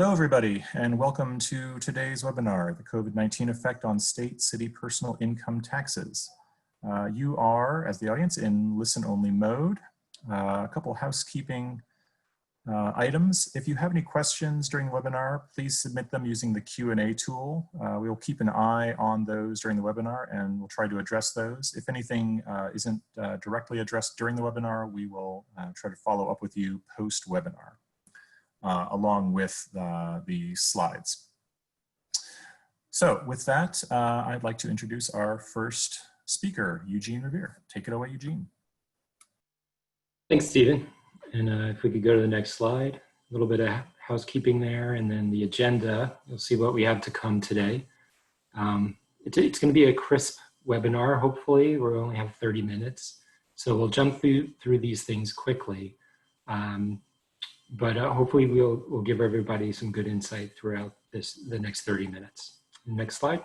Hello, everybody, and welcome to today's webinar, the COVID-19 effect on state, city, personal income taxes. You are, as the audience, in listen-only mode. A couple housekeeping items. If you have any questions during the webinar, please submit them using the Q&A tool. We will keep an eye on those during the webinar, and we'll try to address those. If anything isn't directly addressed during the webinar, we will try to follow up with you post-webinar. Along with the slides. So with that, I'd like to introduce our first speaker, Eugene Revere. Take it away, Eugene. Thanks, Stephen. And if we could go to the next slide, a little bit of housekeeping there, and then the agenda. You'll see what we have to come today. It's going to be a crisp webinar, hopefully. We only have 30 minutes. So we'll jump through these things quickly. But hopefully we'll give everybody some good insight throughout the next 30 minutes. Next slide.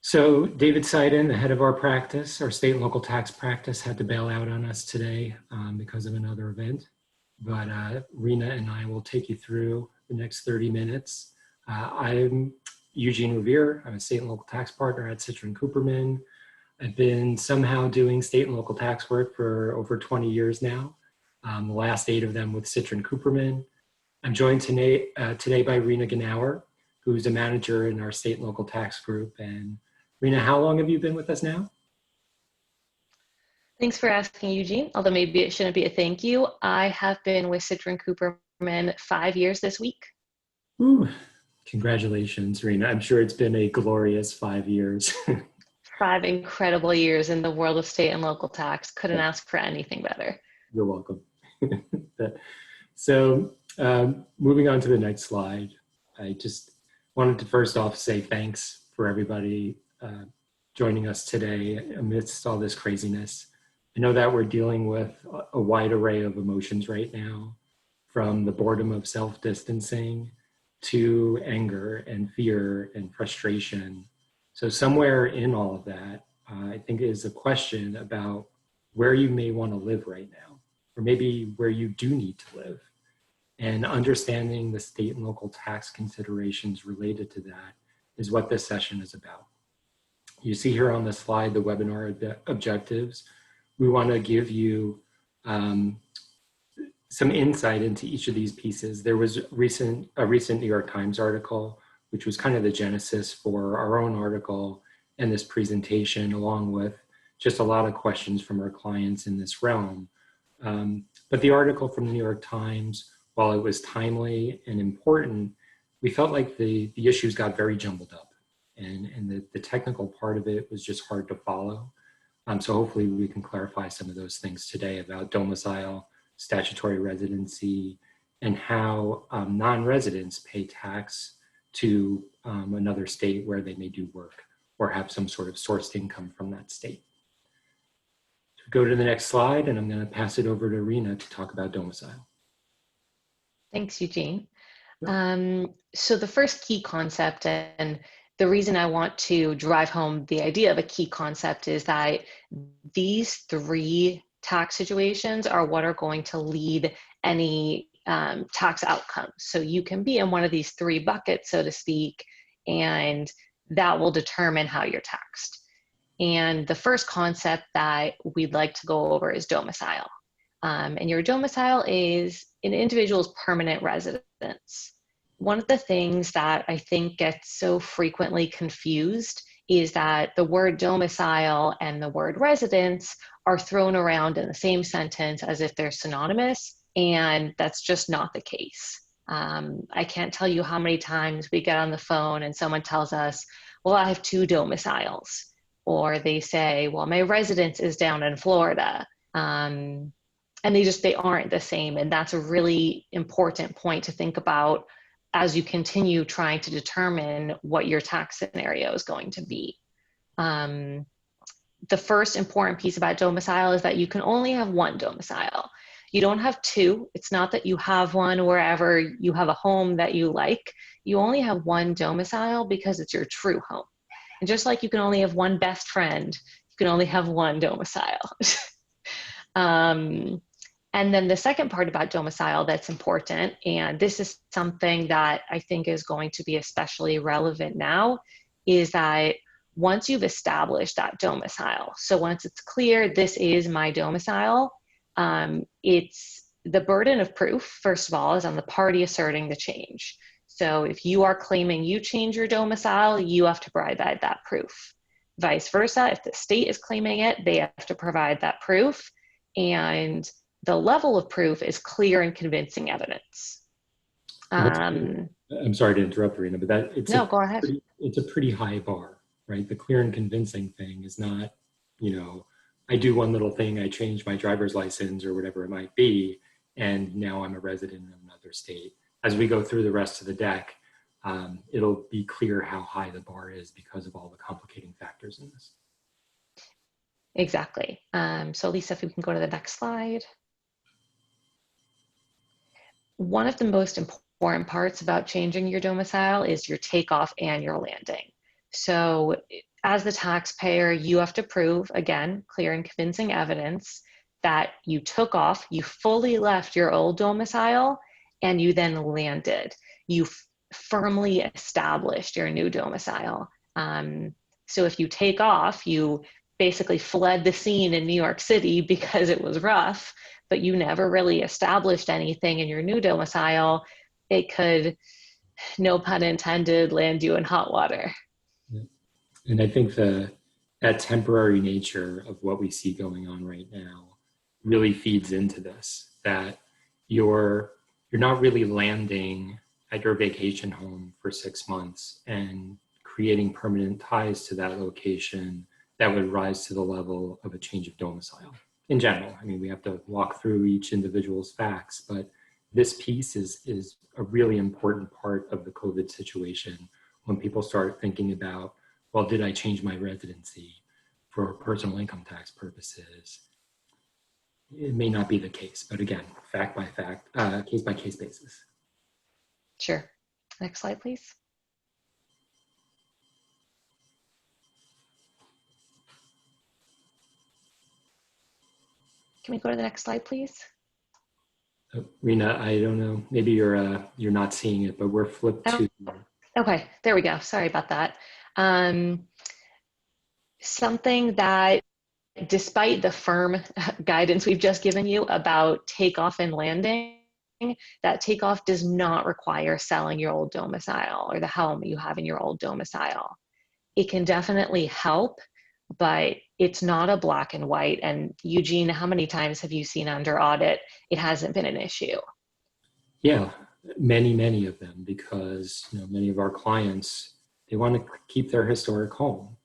So David Seiden, the head of our practice, our state and local tax practice, had to bail out on us today because of another event. But Rena and I will take you through the next 30 minutes. I'm Eugene Revere. I'm a state and local tax partner at Citrin Cooperman. I've been somehow doing state and local tax work for over 20 years now. The last 8 of them with Citrin Cooperman. I'm joined today by Rena Genauer, who's a manager in our state and local tax group. And Rena, how long have you been with us now? Thanks for asking, Eugene, although maybe it shouldn't be a thank you. I have been with Citrin Cooperman 5 years this week. Ooh, congratulations, Rena. I'm sure it's been a glorious 5 years. 5 incredible years in the world of state and local tax. Couldn't ask for anything better. You're welcome. So moving on to the next slide, I just wanted to first off say thanks for everybody joining us today amidst all this craziness. I know that we're dealing with a wide array of emotions right now, from the boredom of self-distancing to anger and fear and frustration. So somewhere in all of that, I think is a question about where you may want to live right now, or maybe where you do need to live, and understanding the state and local tax considerations related to that is what this session is about. You see here on the slide the webinar objectives. We want to give you some insight into each of these pieces. There was a recent New York Times article, which was kind of the genesis for our own article and this presentation, along with just a lot of questions from our clients in this realm. But the article from the New York Times, while it was timely and important, we felt like the issues got very jumbled up, and the technical part of it was just hard to follow. So hopefully we can clarify some of those things today about domicile, statutory residency, and how non-residents pay tax to another state where they may do work or have some sort of sourced income from that state. Go to the next slide, and I'm going to pass it over to Rena to talk about domicile. Thanks, Eugene. So the first key concept, and the reason I want to drive home the idea of a key concept, is that these 3 tax situations are what are going to lead any tax outcomes. So you can be in one of these 3 buckets, so to speak, and that will determine how you're taxed. And the first concept that we'd like to go over is domicile. And your domicile is an individual's permanent residence. One of the things that I think gets so frequently confused is that the word domicile and the word residence are thrown around in the same sentence as if they're synonymous, and that's just not the case. I can't tell you how many times we get on the phone and someone tells us, well, I have 2 domiciles. Or they say, well, my residence is down in Florida. And they aren't the same. And that's a really important point to think about as you continue trying to determine what your tax scenario is going to be. The first important piece about domicile is that you can only have 1 domicile. You don't have 2. It's not that you have one wherever you have a home that you like. You only have 1 domicile because it's your true home. And just like you can only have 1 best friend, you can only have 1 domicile. And then the second part about domicile that's important, and this is something that I think is going to be especially relevant now, is that once you've established that domicile, so once it's clear this is my domicile, it's the burden of proof, first of all, is on the party asserting the change. So if you are claiming you change your domicile, you have to provide that proof. Vice versa, if the state is claiming it, they have to provide that proof. And the level of proof is clear and convincing evidence. I'm sorry to interrupt, Rena, but Go ahead. It's a pretty high bar, right? The clear and convincing thing is not, I do one little thing, I change my driver's license or whatever it might be, and now I'm a resident of another state. As we go through the rest of the deck, it'll be clear how high the bar is because of all the complicating factors in this. Exactly. So Lisa, if we can go to the next slide. One of the most important parts about changing your domicile is your takeoff and your landing. So as the taxpayer, you have to prove, again, clear and convincing evidence that you took off, you fully left your old domicile, and you then landed. You firmly established your new domicile. So if you take off, you basically fled the scene in New York City because it was rough, but you never really established anything in your new domicile, it could, no pun intended, land you in hot water. Yeah. And I think that temporary nature of what we see going on right now really feeds into this, that you're not really landing at your vacation home for 6 months and creating permanent ties to that location that would rise to the level of a change of domicile. In general, I mean, we have to walk through each individual's facts, but this piece is a really important part of the COVID situation when people start thinking about, well, did I change my residency for personal income tax purposes? It may not be the case, but again, fact by fact, case by case basis. Sure. Next slide, please. Can we go to the next slide, please? Rena, I don't know, maybe you're not seeing it, but we're flipped to. Okay, there we go. Sorry about that. Something that, despite the firm guidance we've just given you about takeoff and landing, that takeoff does not require selling your old domicile or the home you have in your old domicile. It can definitely help, but it's not a black and white. And Eugene, how many times have you seen under audit it hasn't been an issue? Yeah, many of them, because many of our clients, they want to keep their historic home.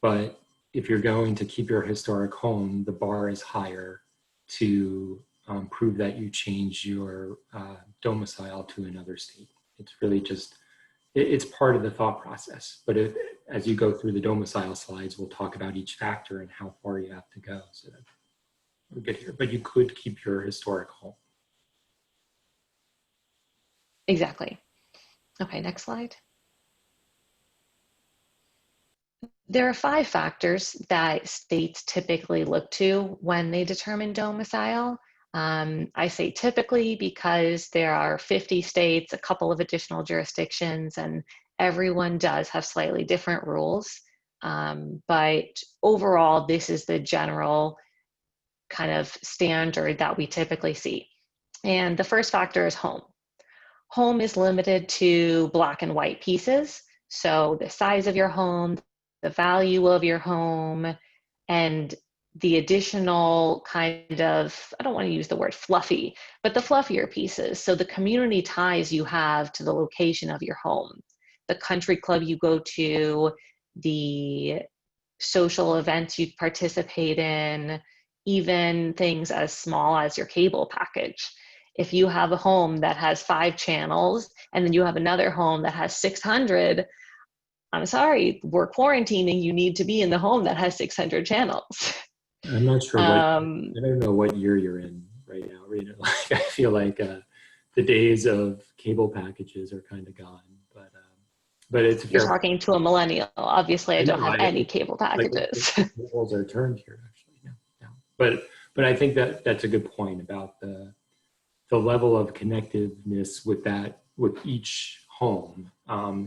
But if you're going to keep your historic home, the bar is higher to prove that you change your domicile to another state. It's really just, it's part of the thought process. But as you go through the domicile slides, we'll talk about each factor and how far you have to go so that we're good here. But you could keep your historic home. Exactly. Okay, next slide. There are 5 factors that states typically look to when they determine domicile. I say typically because there are 50 states, a couple of additional jurisdictions, and everyone does have slightly different rules. But overall, this is the general kind of standard that we typically see. And the first factor is home. Home is limited to black and white pieces. So the size of your home, the value of your home, and the additional kind of, I don't want to use the word fluffy, but the fluffier pieces. So the community ties you have to the location of your home, the country club you go to, the social events you participate in, even things as small as your cable package. If you have a home that has 5 channels and then you have another home that has 600, I'm sorry, we're quarantining. You need to be in the home that has 600 channels. I'm not sure I don't know what year you're in right now, Rita. Like, I feel like the days of cable packages are kind of gone, but it's You're talking to a millennial. Obviously, I don't have any cable packages. Like, the roles are turned here, actually. Yeah. But I think that that's a good point about the level of connectiveness with each home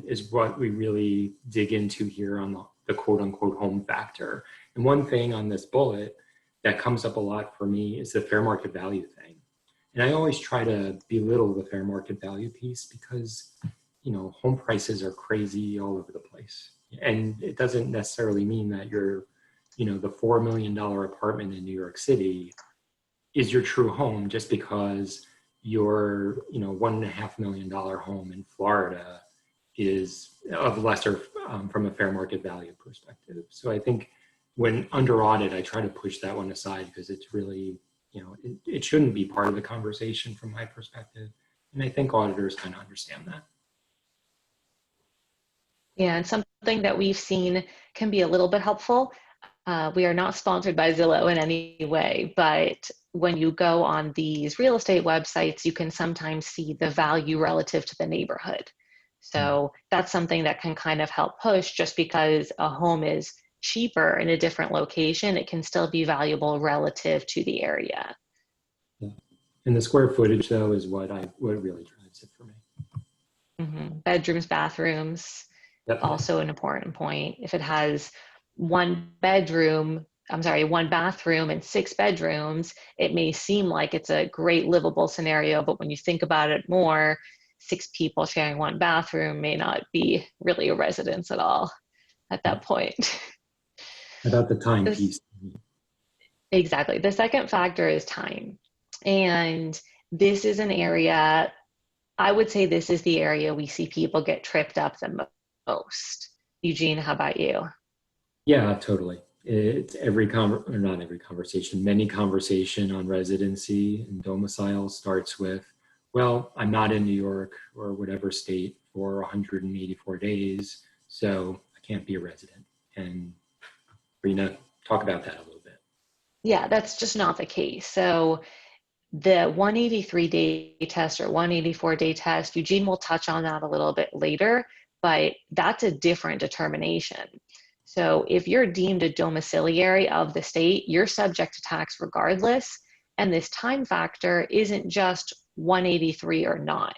is what we really dig into here on the quote unquote home factor. And one thing on this bullet that comes up a lot for me is the fair market value thing. And I always try to belittle the fair market value piece because, you know, home prices are crazy all over the place. And it doesn't necessarily mean that you're, you know, the $4 million apartment in New York City is your true home just because your, you know, $1.5 million home in Florida is of lesser from a fair market value perspective. So I think when under audit, I try to push that one aside because it's really, you know, it shouldn't be part of the conversation from my perspective. And I think auditors kind of understand that. Yeah, and something that we've seen can be a little bit helpful. We are not sponsored by Zillow in any way, but when you go on these real estate websites, you can sometimes see the value relative to the neighborhood. So that's something that can kind of help push. Just because a home is cheaper in a different location, it can still be valuable relative to the area. Yeah. And the square footage, though, is what really drives it for me. Mm-hmm. Bedrooms, bathrooms, Yep. also an important point. If it has one bathroom and 6 bedrooms, it may seem like it's a great livable scenario, but when you think about it more, 6 people sharing one bathroom may not be really a residence at all at that point. About the time piece. Exactly. The second factor is time. And this is an area, I would say this is the area we see people get tripped up the most. Eugene, how about you? Yeah, totally. It's not every conversation, many conversation on residency and domicile starts with, well, I'm not in New York or whatever state for 184 days, so I can't be a resident. And Rena, talk about that a little bit. Yeah, that's just not the case. So the 183-day test or 184-day test, Eugene will touch on that a little bit later, but that's a different determination. So if you're deemed a domiciliary of the state, you're subject to tax regardless. And this time factor isn't just 183 or not.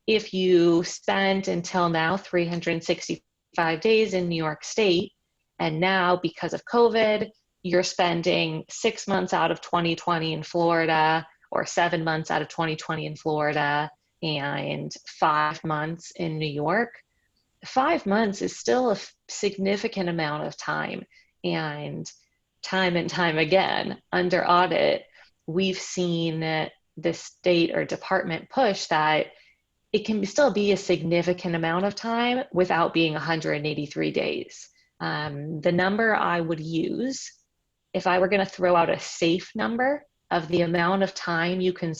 If you spent until now 365 days in New York State, and now because of COVID, you're spending 6 months out of 2020 in Florida, or 7 months out of 2020 in Florida, and 5 months in New York, 5 months is still a significant amount of time. And time again, under audit, we've seen the state or department push that it can still be a significant amount of time without being 183 days. The number I would use, if I were going to throw out a safe number of the amount of time you can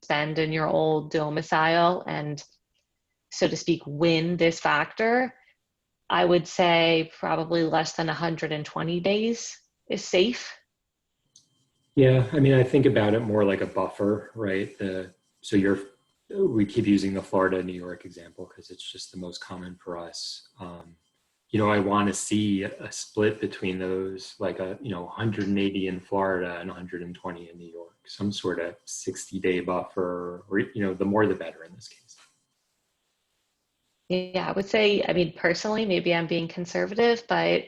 spend in your old domicile and, so to speak, win this factor, I would say probably less than 120 days is safe. Yeah, I mean, I think about it more like a buffer, right? We keep using the Florida, New York example because it's just the most common for us. You know, I want to see a split between those, like 180 in Florida and 120 in New York, some sort of 60-day buffer, or, you know, the more the better in this case. Yeah, I would say, I mean, personally, maybe I'm being conservative, but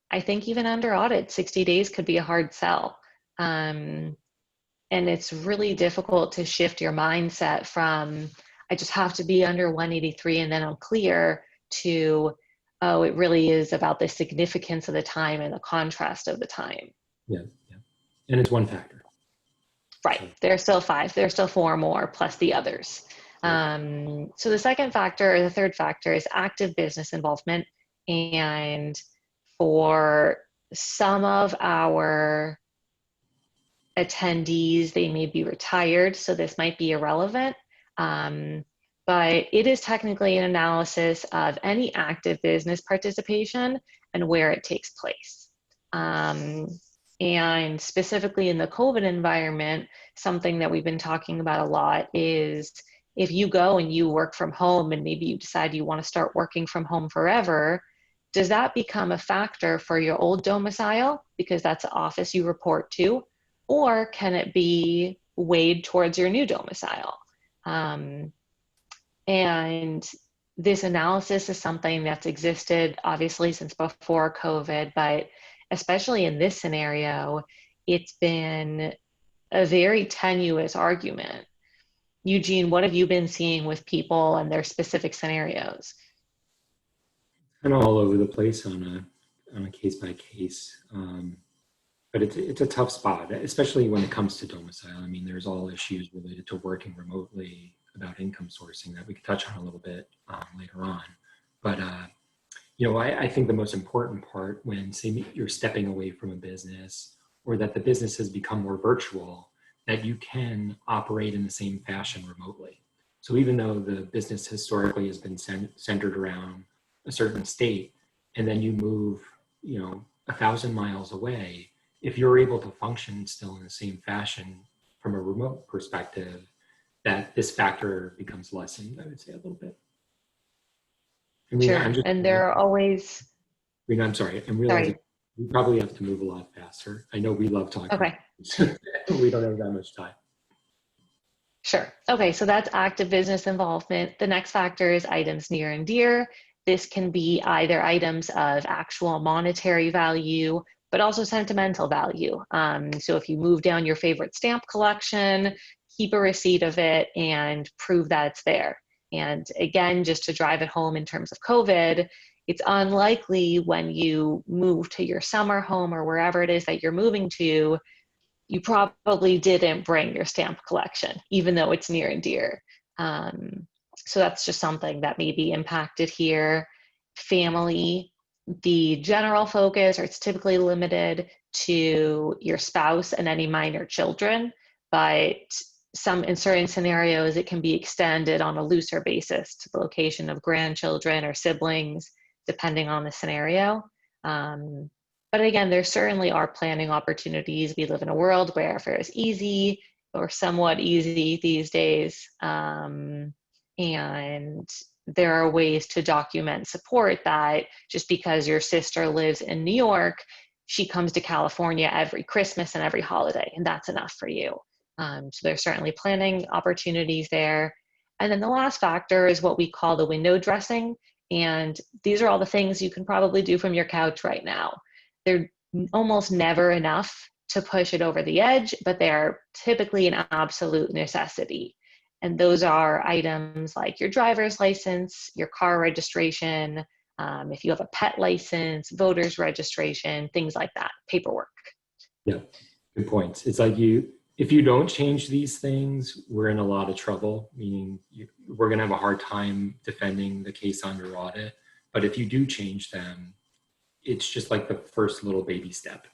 I think even under audit, 60 days could be a hard sell. And it's really difficult to shift your mindset from, I just have to be under 183 and then I'm clear, to, oh, it really is about the significance of the time and the contrast of the time. Yeah. And it's one factor. Right. There's still 5. There's still 4 more plus the others. So the second factor, or the third factor, is active business involvement. And for some of our attendees, they may be retired, so this might be irrelevant. But it is technically an analysis of any active business participation and where it takes place. And specifically in the COVID environment, something that we've been talking about a lot is if you go and you work from home and maybe you decide you want to start working from home forever, does that become a factor for your old domicile because that's the office you report to? or can it be weighed towards your new domicile? And this analysis is something that's existed obviously since before COVID, but especially in this scenario, it's been a very tenuous argument. Eugene, what have you been seeing with people and their specific scenarios? Kind of all over the place on a case by case, but it's a tough spot, especially when it comes to domicile. I mean, there's all issues related to working remotely, about income sourcing that we could touch on a little bit later on. But I think the most important part when, say, you're stepping away from a business, or that the business has become more virtual, that you can operate in the same fashion remotely. So even though the business historically has been centered around a certain state, and then you move, 1,000 miles away, if you're able to function still in the same fashion from a remote perspective, that this factor becomes lessened, I would say, a little bit. Sure, and there are always... Rena, I'm sorry, I'm realizing we probably have to move a lot faster. I know we love talking. Okay. We don't have that much time. Sure. Okay, so that's active business involvement. The next factor is items near and dear. This can be either items of actual monetary value, but also sentimental value. So if you move down your favorite stamp collection, keep a receipt of it and prove that it's there. And again, just to drive it home in terms of COVID, it's unlikely when you move to your summer home or wherever it is that you're moving to, you probably didn't bring your stamp collection, even though it's near and dear. So that's just something that may be impacted here. Family, the general focus, or it's typically limited to your spouse and any minor children, but in certain scenarios, it can be extended on a looser basis to the location of grandchildren or siblings, depending on the scenario. But again, there certainly are planning opportunities. We live in a world where airfare is easy or somewhat easy these days. And there are ways to document support that just because your sister lives in New York, she comes to California every Christmas and every holiday, and that's enough for you. So there's certainly planning opportunities there. And then the last factor is what we call the window dressing. And these are all the things you can probably do from your couch right now. They're almost never enough to push it over the edge, but they're typically an absolute necessity. And those are items like your driver's license, your car registration, if you have a pet license, voter's registration, things like that, paperwork. Yeah, good points. It's like if you don't change these things, we're in a lot of trouble, meaning we're going to have a hard time defending the case under audit. But if you do change them, it's just like the first little baby step.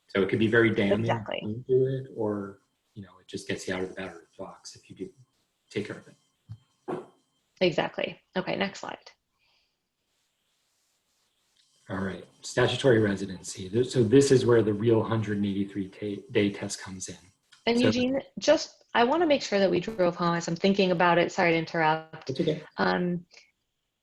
So it could be very damning if you do it, or it just gets you out of the batter's box if you do take care of it. Exactly. Okay, next slide. All right, statutory residency. So this is where the real 183-day test comes in. And so, Eugene, I want to make sure that we drove home as I'm thinking about it. Sorry to interrupt. It's okay.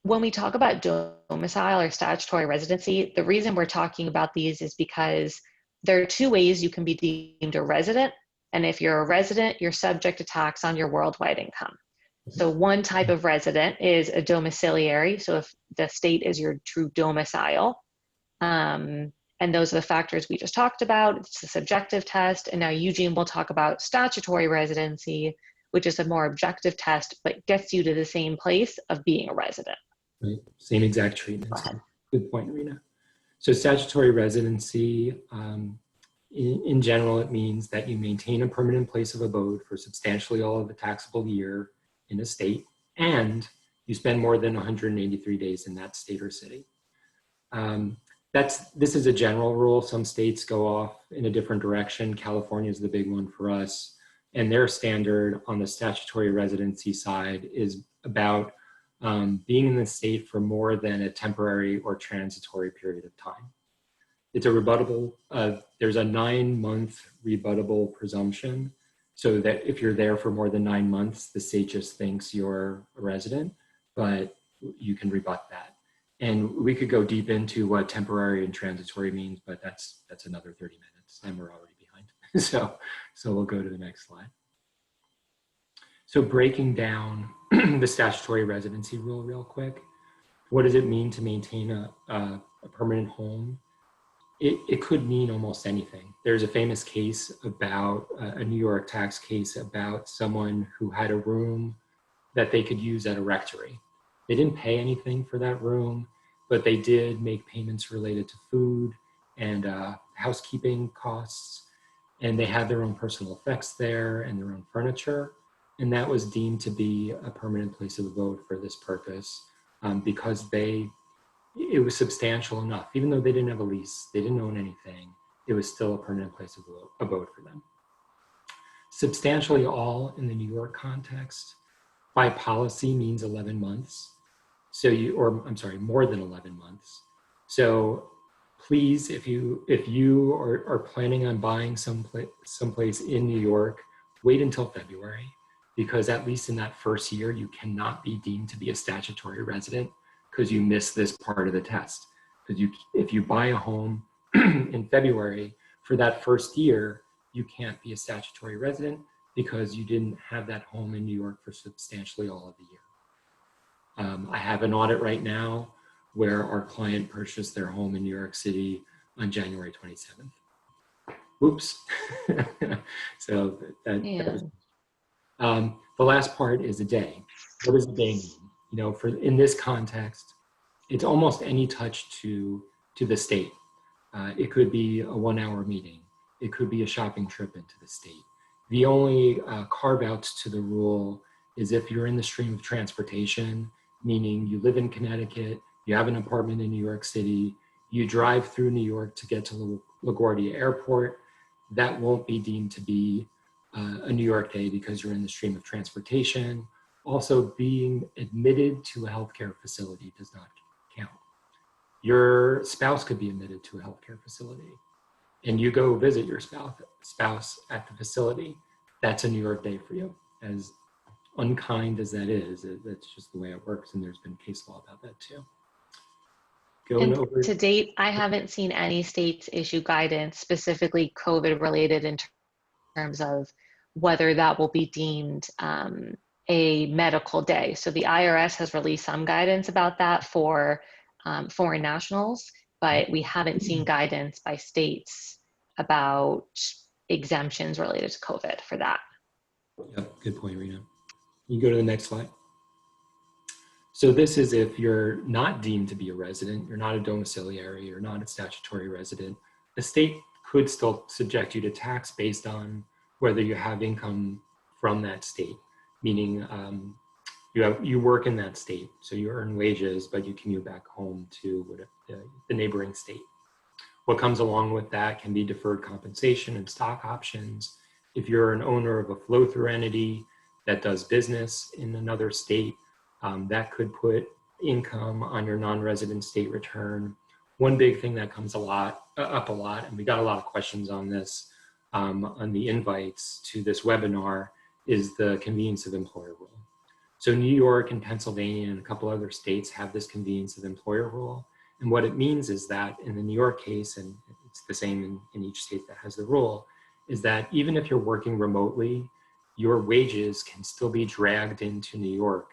When we talk about domicile or statutory residency, the reason we're talking about these is because there are two ways you can be deemed a resident. And if you're a resident, you're subject to tax on your worldwide income. So one type of resident is a domiciliary. So if the state is your true domicile, and those are the factors we just talked about. It's a subjective test. And now Eugene will talk about statutory residency, which is a more objective test, but gets you to the same place of being a resident. Right. Same exact treatment. Good point, Rena. So statutory residency, in general, it means that you maintain a permanent place of abode for substantially all of the taxable year in a state, and you spend more than 183 days in that state or city. This is a general rule. Some states go off in a different direction. California is the big one for us. And their standard on the statutory residency side is about being in the state for more than a temporary or transitory period of time. It's a rebuttable, there's a 9-month rebuttable presumption, so that if you're there for more than 9 months, the state just thinks you're a resident, but you can rebut that. And we could go deep into what temporary and transitory means, but that's another 30 minutes and we're already behind. So we'll go to the next slide. So breaking down the statutory residency rule real quick. What does it mean to maintain a permanent home? It could mean almost anything. There's a famous case about a New York tax case about someone who had a room that they could use at a rectory. They didn't pay anything for that room, but they did make payments related to food and housekeeping costs. And they had their own personal effects there and their own furniture. And that was deemed to be a permanent place of abode for this purpose because it was substantial enough. Even though they didn't have a lease, they didn't own anything, it was still a permanent place of abode for them. Substantially all in the New York context, by policy means 11 months. So more than 11 months. So please, if you are planning on buying someplace in New York, wait until February, because at least in that first year, you cannot be deemed to be a statutory resident because you missed this part of the test. Because if you buy a home in February, for that first year, you can't be a statutory resident because you didn't have that home in New York for substantially all of the year. I have an audit right now where our client purchased their home in New York City on January 27th. Whoops. So that was, the last part is a day. What does a day mean? You know, in this context, it's almost any touch to the state. It could be a 1-hour meeting. It could be a shopping trip into the state. The only carve outs to the rule is if you're in the stream of transportation, meaning you live in Connecticut, you have an apartment in New York City, you drive through New York to get to LaGuardia Airport, that won't be deemed to be a New York day because you're in the stream of transportation. Also, being admitted to a healthcare facility does not count. Your spouse could be admitted to a healthcare facility and you go visit your spouse at the facility. That's a New York day for you. As unkind as that is, that's just the way it works. And there's been case law about that too. To date, I haven't seen any states issue guidance specifically COVID related in terms of whether that will be deemed a medical day. So the IRS has released some guidance about that for foreign nationals, but we haven't seen guidance by states about exemptions related to COVID for that. Yep, good point, Rena. You go to the next slide. So this is if you're not deemed to be a resident, you're not a domiciliary, you're not a statutory resident, the state could still subject you to tax based on whether you have income from that state, meaning you work in that state, so you earn wages, but you commute back home to the neighboring state. What comes along with that can be deferred compensation and stock options. If you're an owner of a flow-through entity that does business in another state, that could put income on your non-resident state return. One big thing that comes up a lot, and we got a lot of questions on this on the invites to this webinar, is the convenience of employer rule. So New York and Pennsylvania and a couple other states have this convenience of employer rule. And what it means is that in the New York case, and it's the same in each state that has the rule, is that even if you're working remotely, your wages can still be dragged into New York.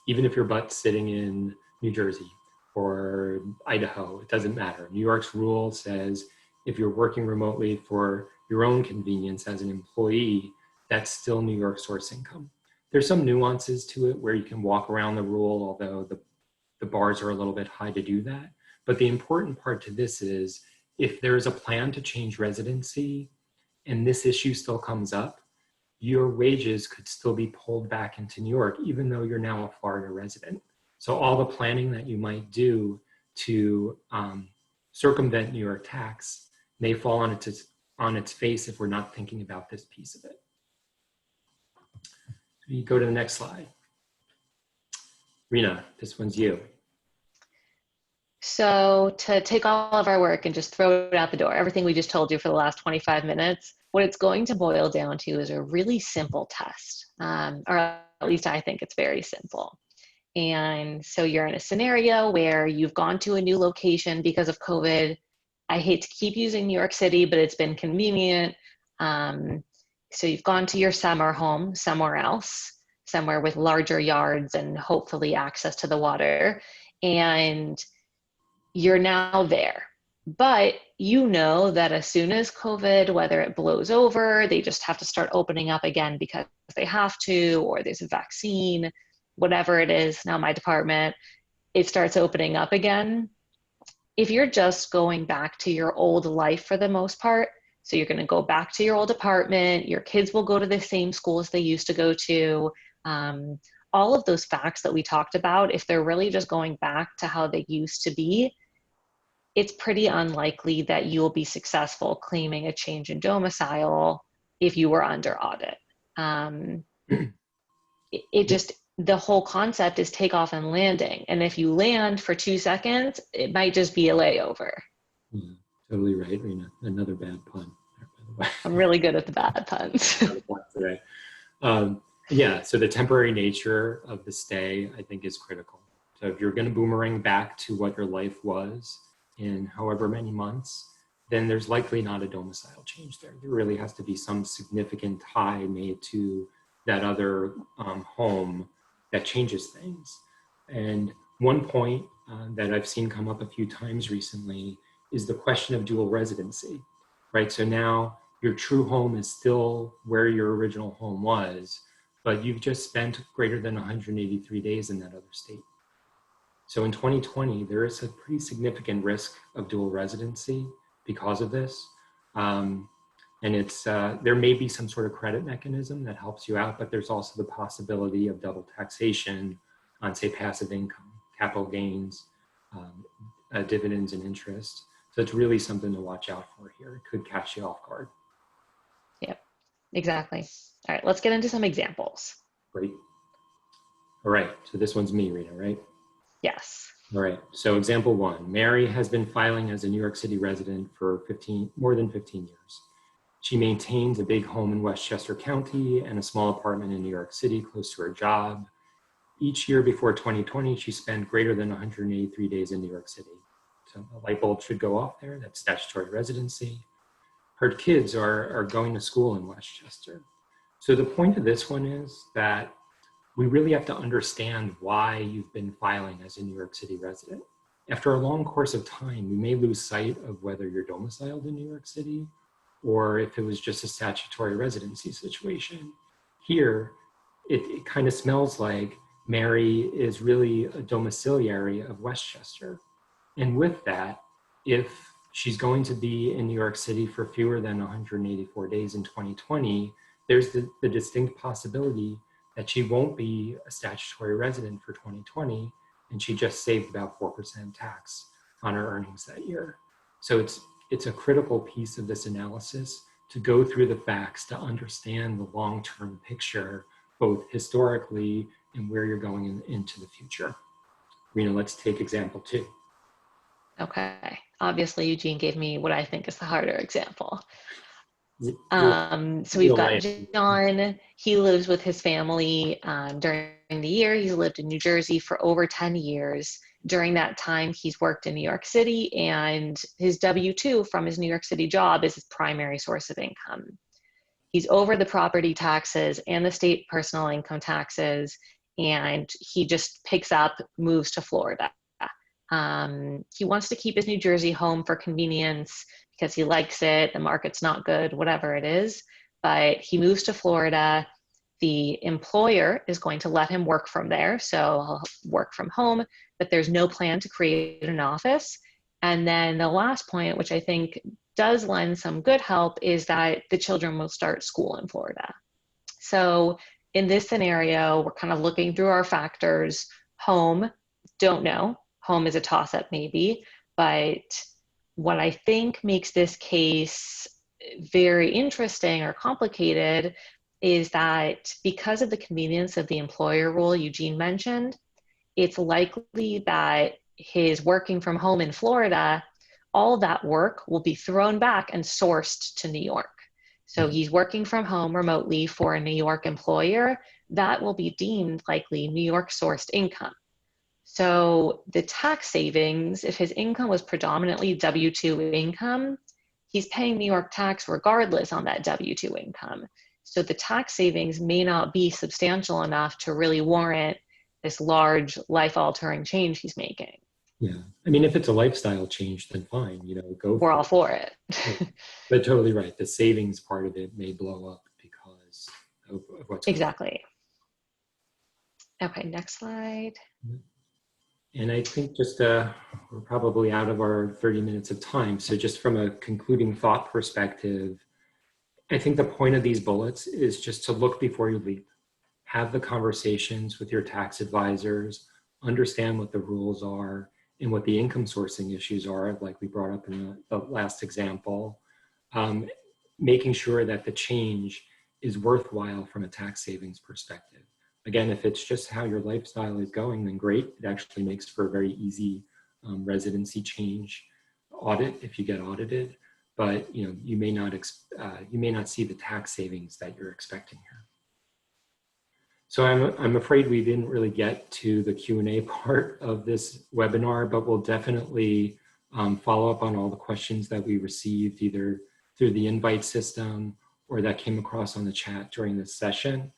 Even if you're but sitting in New Jersey or Idaho, it doesn't matter. New York's rule says if you're working remotely for your own convenience as an employee, that's still New York source income. There's some nuances to it where you can walk around the rule, although the bars are a little bit high to do that. But the important part to this is if there's a plan to change residency and this issue still comes up, your wages could still be pulled back into New York, even though you're now a Florida resident. So all the planning that you might do to circumvent New York tax may fall on its face if we're not thinking about this piece of it. So you go to the next slide. Rena, this one's you. So to take all of our work and just throw it out the door, everything we just told you for the last 25 minutes, what it's going to boil down to is a really simple test, or at least I think it's very simple. And so you're in a scenario where you've gone to a new location because of COVID I hate to keep using New York City, but it's been convenient. So you've gone to your summer home somewhere else, somewhere with larger yards and hopefully access to the water, and you're now there. But you know that as soon as COVID, whether it blows over, they just have to start opening up again because they have to, or there's a vaccine, whatever it is. Now my department, it starts opening up again. If you're just going back to your old life for the most part, so you're going to go back to your old apartment, your kids will go to the same schools they used to go to, all of those facts that we talked about, if they're really just going back to how they used to be, it's pretty unlikely that you'll be successful claiming a change in domicile if you were under audit. The whole concept is takeoff and landing. And if you land for 2 seconds, it might just be a layover. Yeah, totally right, Rena. Another bad pun, by the way. I'm really good at the bad puns. Today. Yeah, so the temporary nature of the stay, I think, is critical. So if you're going to boomerang back to what your life was in however many months, then there's likely not a domicile change there. There really has to be some significant tie made to that other home that changes things. And one point that I've seen come up a few times recently is the question of dual residency, right? So now your true home is still where your original home was, but you've just spent greater than 183 days in that other state. So in 2020, there is a pretty significant risk of dual residency because of this. And it's there may be some sort of credit mechanism that helps you out, but there's also the possibility of double taxation on, say, passive income, capital gains, dividends and interest. So it's really something to watch out for here. It could catch you off guard. Yep, exactly. All right, let's get into some examples. Great. All right, so this one's me, Rita, right? Yes. All right, so example one, Mary has been filing as a New York City resident for more than 15 years. She maintains a big home in Westchester County and a small apartment in New York City close to her job. Each year before 2020, she spent greater than 183 days in New York City. So a light bulb should go off there. That's statutory residency. Her kids are going to school in Westchester. So the point of this one is that we really have to understand why you've been filing as a New York City resident. After a long course of time, we may lose sight of whether you're domiciled in New York City or if it was just a statutory residency situation. Here, it kind of smells like Mary is really a domiciliary of Westchester. And with that, if she's going to be in New York City for fewer than 184 days in 2020, there's the distinct possibility that she won't be a statutory resident for 2020, and she just saved about 4% tax on her earnings that year. So it's a critical piece of this analysis to go through the facts to understand the long-term picture, both historically and where you're going into the future. Rena, let's take example 2. Okay. Obviously, Eugene gave me what I think is the harder example. So we've got John. He lives with his family during the year. He's lived in New Jersey for over 10 years. During that time, he's worked in New York City, and his W-2 from his New York City job is his primary source of income. He's over the property taxes and the state personal income taxes, and he just picks up, moves to Florida. He wants to keep his New Jersey home for convenience because he likes it, the market's not good, whatever it is, but he moves to Florida. The employer is going to let him work from there, so he'll work from home, but there's no plan to create an office. And then the last point, which I think does lend some good help, is that the children will start school in Florida. So in this scenario, we're kind of looking through our factors. Home, don't know. Home is a toss-up maybe, but what I think makes this case very interesting or complicated is that because of the convenience of the employer rule Eugene mentioned, it's likely that his working from home in Florida, all that work will be thrown back and sourced to New York. So he's working from home remotely for a New York employer. That will be deemed likely New York sourced income. So the tax savings, if his income was predominantly W-2 income, he's paying New York tax regardless on that W-2 income. So the tax savings may not be substantial enough to really warrant this large life-altering change he's making. Yeah, I mean, if it's a lifestyle change, then fine, go We're for all it. for it. But totally right. The savings part of it may blow up because of what's going on. Exactly. Okay, next slide. And I think just we're probably out of our 30 minutes of time. So just from a concluding thought perspective, I think the point of these bullets is just to look before you leap. Have the conversations with your tax advisors, understand what the rules are and what the income sourcing issues are, like we brought up in the last example. Making sure that the change is worthwhile from a tax savings perspective. Again, if it's just how your lifestyle is going, then great. It actually makes for a very easy residency change audit if you get audited. But you may not see the tax savings that you're expecting here. So I'm afraid we didn't really get to the Q&A part of this webinar, but we'll definitely follow up on all the questions that we received either through the invite system or that came across on the chat during this session.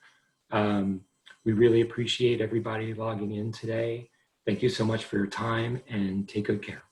We really appreciate everybody logging in today. Thank you so much for your time and take good care.